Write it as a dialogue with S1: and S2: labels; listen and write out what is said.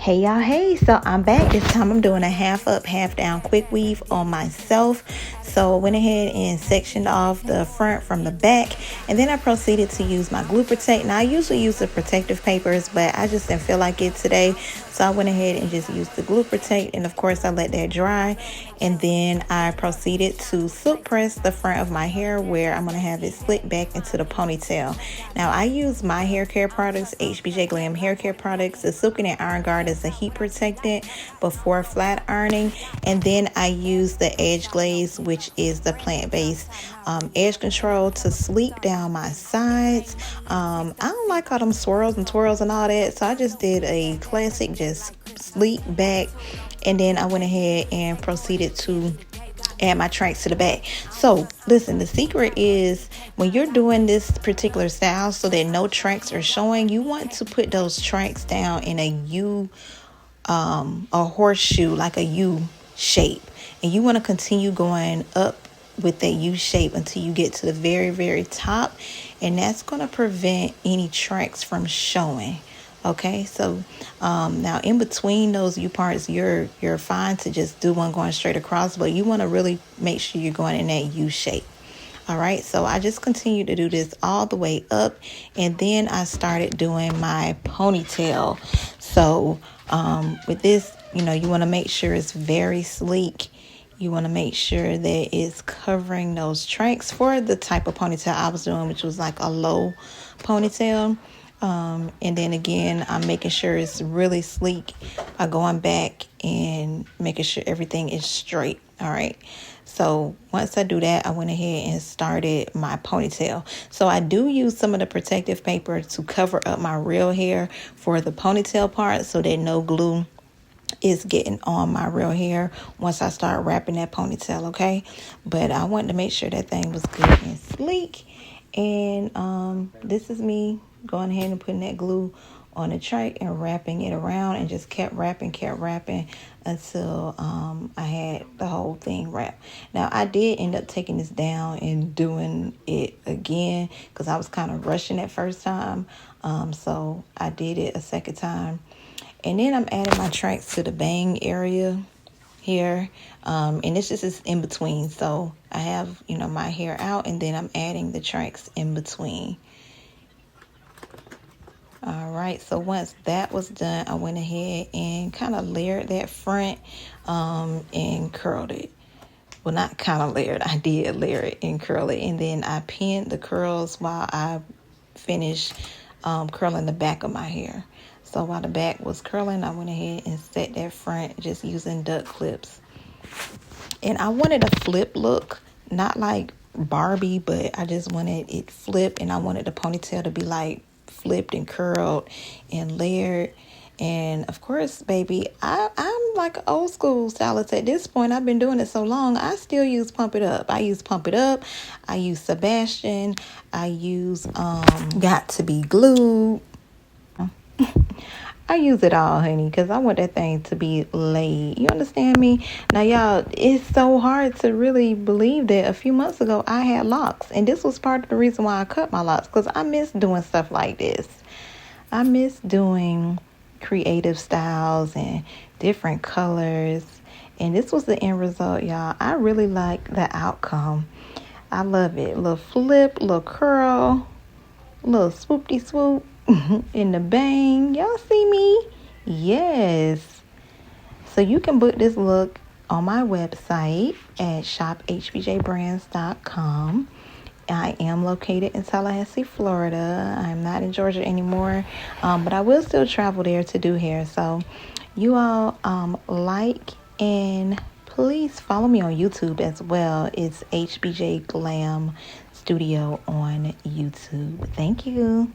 S1: Hey y'all, hey, so I'm back. This time I'm doing a half up, half down quick weave on myself. So I went ahead and sectioned off the front from the back, and then I proceeded to use my glue protect. Now I usually use the protective papers, but I just didn't feel like it today, so I went ahead and just used the glue protect, and of course I let that dry, and then I proceeded to silk press the front of my hair where I'm going to have it slick back into the ponytail. Now I use my hair care products, HBJ Glam hair care products. The Silken and Iron Guard is a heat protectant before flat ironing, and then I use the Edge Glaze, which is the plant-based edge control to sleek down my sides. I don't like all them swirls and twirls and all that, so I just did a classic just sleek back, and then I went ahead and proceeded to add my tracks to the back. So listen, the secret is when you're doing this particular style so that no tracks are showing, you want to put those tracks down in a U, a horseshoe, like a U shape, and you want to continue going up with that U shape until you get to the very top, and that's going to prevent any tracks from showing. Okay, so now in between those U parts, you're fine to just do one going straight across, but you want to really make sure you're going in that U shape. All right, so I just continued to do this all the way up, and then I started doing my ponytail. So with this, you want to make sure it's very sleek. You want to make sure that it's covering those tracks for the type of ponytail I was doing, which was like a low ponytail. And then again, I'm making sure it's really sleek by going back and making sure everything is straight. All right. So once I do that, I went ahead and started my ponytail. So I do use some of the protective paper to cover up my real hair for the ponytail part so that no glue is getting on my real hair once I start wrapping that ponytail. Okay. But I wanted to make sure that thing was good and sleek. And this is me going ahead and putting that glue on the track and wrapping it around, and just kept wrapping until I had the whole thing wrapped. Now I did end up taking this down and doing it again because I was kind of rushing that first time. So I did it a second time, and then I'm adding my tracks to the bang area here, and this just is in between. So I have my hair out, and then I'm adding the tracks in between. All right, so once that was done, I went ahead and kind of layered that front and curled it. Well, not kind of layered, I did layer it and curl it, and then I pinned the curls while I finished curling the back of my hair. So while the back was curling, I went ahead and set that front just using duck clips. And I wanted a flip look, not like Barbie, but I just wanted it flipped, and I wanted the ponytail to be like flipped and curled and layered. And of course, baby, I'm like an old school stylist at this point. I've been doing it so long, I still use Pump It Up. I use Pump It Up. I use Sebastian. I use Got to Be Glued. I use it all, honey, because I want that thing to be laid. You understand me? Now, y'all, it's so hard to really believe that a few months ago I had locks. And this was part of the reason why I cut my locks, because I miss doing stuff like this. I miss doing creative styles and different colors. And this was the end result, y'all. I really like the outcome. I love it. Little flip, little curl, little swoopty swoop. In the bang. Y'all see me? Yes. So you can book this look on my website at shophbjbrands.com. I am located in Tallahassee, Florida. I'm not in Georgia anymore, but I will still travel there to do hair. So you all like, and please follow me on YouTube as well. It's HBJ Glam Studio on YouTube. Thank you.